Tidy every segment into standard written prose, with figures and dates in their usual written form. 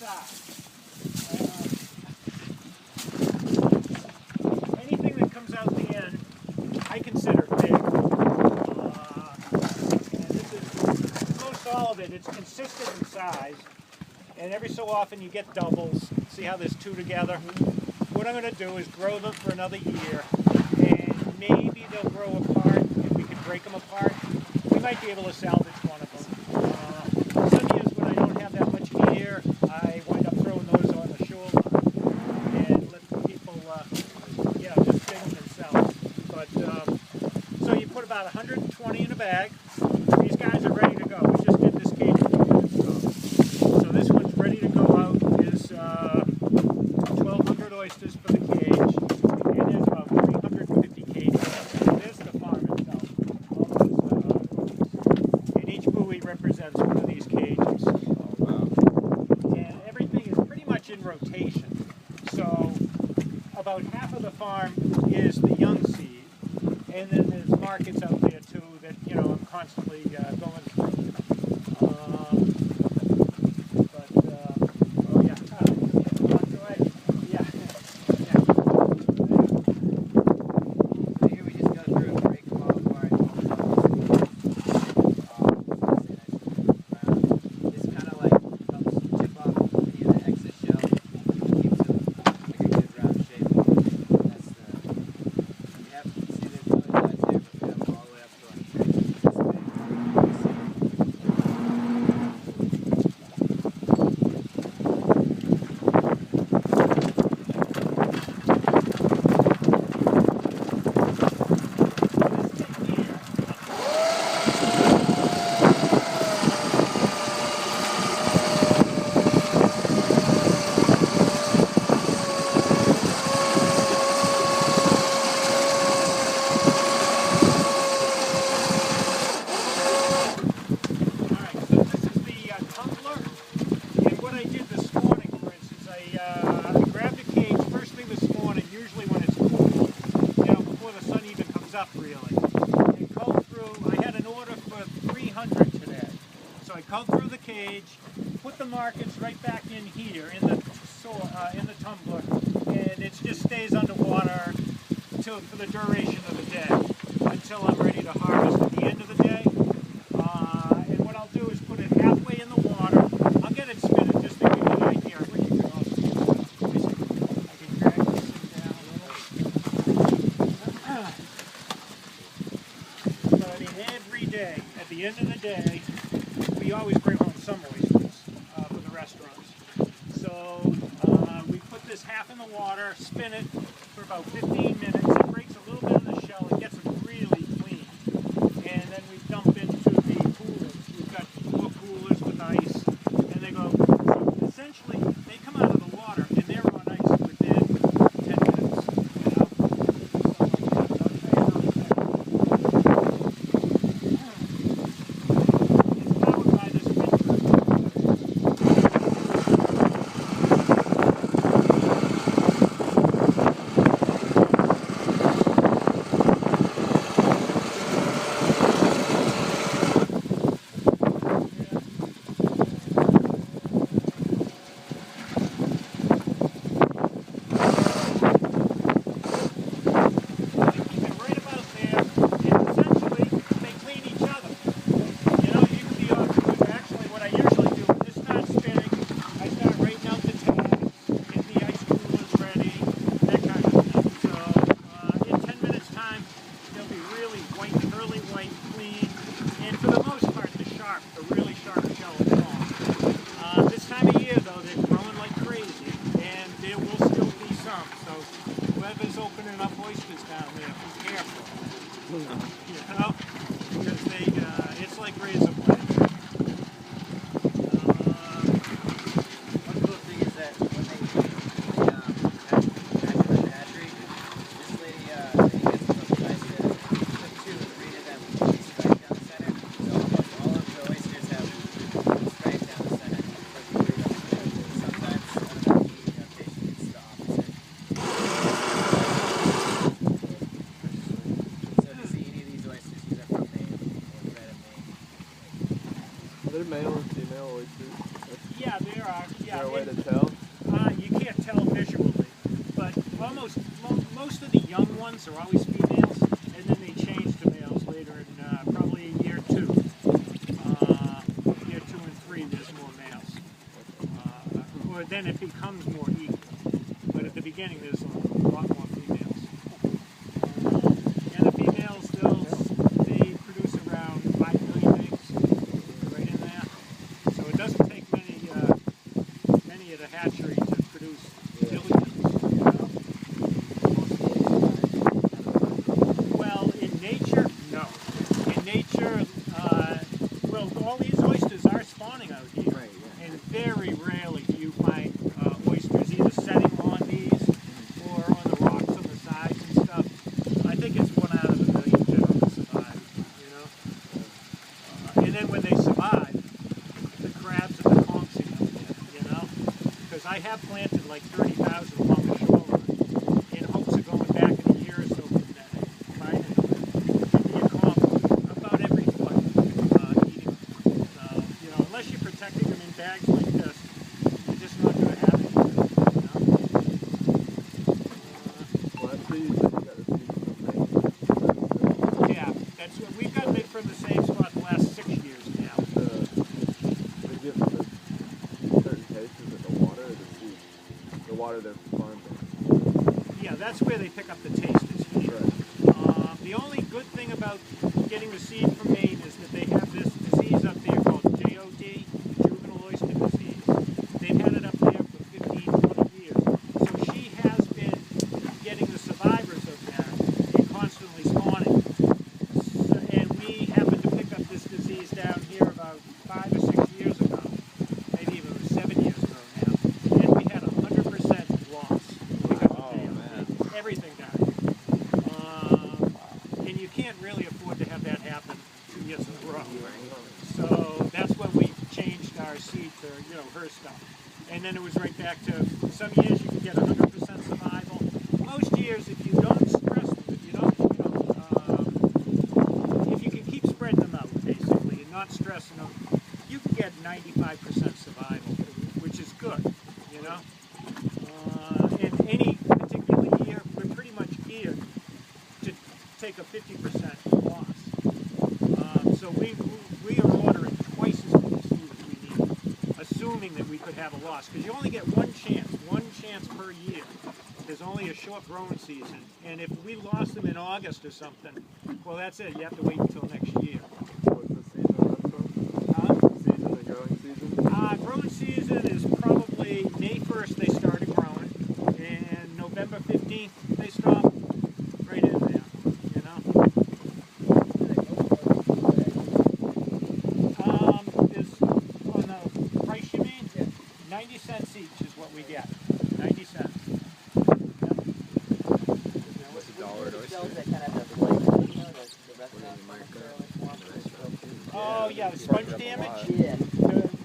size. Anything that comes out the end, I consider big. And this is most all of it. It's consistent in size. And every so often you get doubles. See how there's two together? What I'm going to do is grow them for another year. And maybe they'll grow apart. If we can break them apart, we might be able to salvage one of them. Some years when I don't have that much gear, I wind up throwing those on the shoreline and let people, just dig them themselves. But so you put about 120 in a bag. These guys are ready to go. We just did this cage a few minutes ago. So this one's ready to go out. Is 1,200 oysters for the cage, and there's about 350 cages. There's the farm itself. All those, and each buoy represents one of these cages. And everything is pretty much in rotation. So about half of the farm is the young seed, and then there's markets out there too that I'm constantly going through. Up really and culled through. I had an order for 300 today, so I culled through the cage, put the markets right back in here in the tumbler, and it just stays underwater for the duration of the day until I'm ready to harvest at the end of the day. And what I'll do is put it halfway in the water. I'll get it spinning just to give you an idea. I wish you could also see this. I can drag this thing down a little. Every day, at the end of the day, we always bring home some oysters for the restaurants. So we put this half in the water, spin it for about 15 minutes. It breaks a little bit of the shell and gets it really clean. And then we dump into the coolers. We've got 4 coolers with ice, and they go. So essentially, they come out of the water and they're on ice within 10 minutes. Yeah, there a way to tell? You can't tell visually, but most of the young ones are always females, and then they change to males later in probably year 2. Year 2 and 3, there's more males. Or then it becomes more equal. But at the beginning, there's a lot more females. And the females, they produce around 5 million eggs, right in there. So it doesn't take many at a hatchery to produce billions. You know? Well, in nature, no. In nature, well, all these oysters are spawning out here. Right, yeah. And very rarely do you find oysters either setting on these or on the rocks on the sides and stuff. I think it's 1 out of a million generally survive, you know. And then when they survive, the crabs and the conchs eat them, you know. Because I have planted like 30,000 along the shoreline in hopes of going back in a year or so from that, finding them. There'll be a conch about every foot eating them. So, you know, unless you're protecting them in bags like this, you're just not going to have it. You know? Well, that's the, you got the seed. Yeah, that's what we've gotten it from the same spot the last 6 years now. They give them a certain taste, is it the water or the seed? The water they're farmed in. Yeah, that's where they pick up the taste is here. Right. The only good thing about getting the seed from Maine is that they have this disease up there called JOD, juvenile oyster disease. They've had it up there for 15, 20 years. So she has been getting the survivors of that and constantly spawning. So, and we happened to pick up this disease down here about 5 or 6 years ago, maybe even 7 years ago now, and we had 100% loss because of JOD. Everything died. And you can't really afford to have that happen 2 years in a row. So that's when we changed our seed to, you know, her stuff. And then it was right back to, some years you can get 100% survival. Most years, if you don't stress them, if you don't, you know, if you can keep spreading them out, basically, and not stressing them, you can get 95% survival, which is good, you know. In any particular year, we're pretty much geared to take a 50% loss. So we are ordering twice as much seed as we need, assuming that we could have a loss. Because you only get one chance per year. There's only a short growing season. And if we lost them in August or something, well, that's it. You have to wait until next year. What's the season run from? Season, the growing season? Growing season is probably May 1st they started growing, and November 15th they stop right in there, you know. Is on the price you mean? Yeah. 90 cents each is what we get. 90 cents. What's a dollar to oyster? Oh yeah, the sponge damage? Yeah.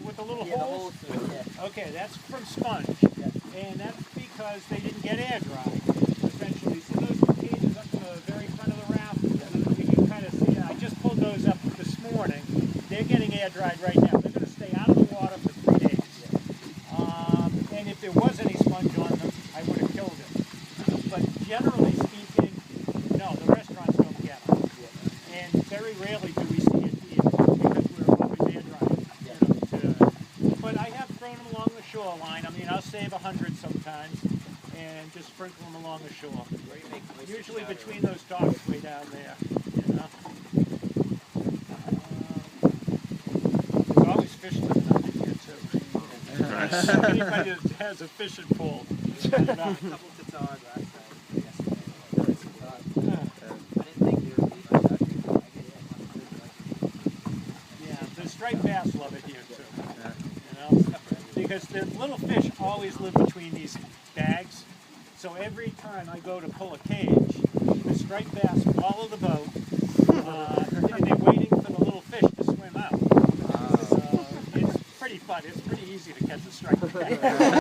With the little Yeah, the holes? holes, yeah. Okay, that's from sponge. Yeah. And that's because they didn't get air dry, essentially. See those cages up to the very front of the raft? You can kind of see, I just pulled those up this morning. They're getting air dried right now. They're going to stay out of the water for 3 days. And if there was any sponge on them, I would have killed it. But generally speaking, no, the restaurants don't get them. And very rarely do we see it here because we're always air drying. You know, but I have thrown them along the shoreline. I mean, I'll save 100 sometimes and just sprinkle them along the shore. Usually between those docks way down there, you know. There's always fish living out in here too. Anybody that has a fishing pole. You know. A couple to last time. Yeah, the striped bass love it here too. You know, because the little fish always live between these bags. So every time I go to pull a cage, the striped bass follow the boat, and they're waiting for the little fish to swim out. So it's pretty fun. It's pretty easy to catch a striped bass.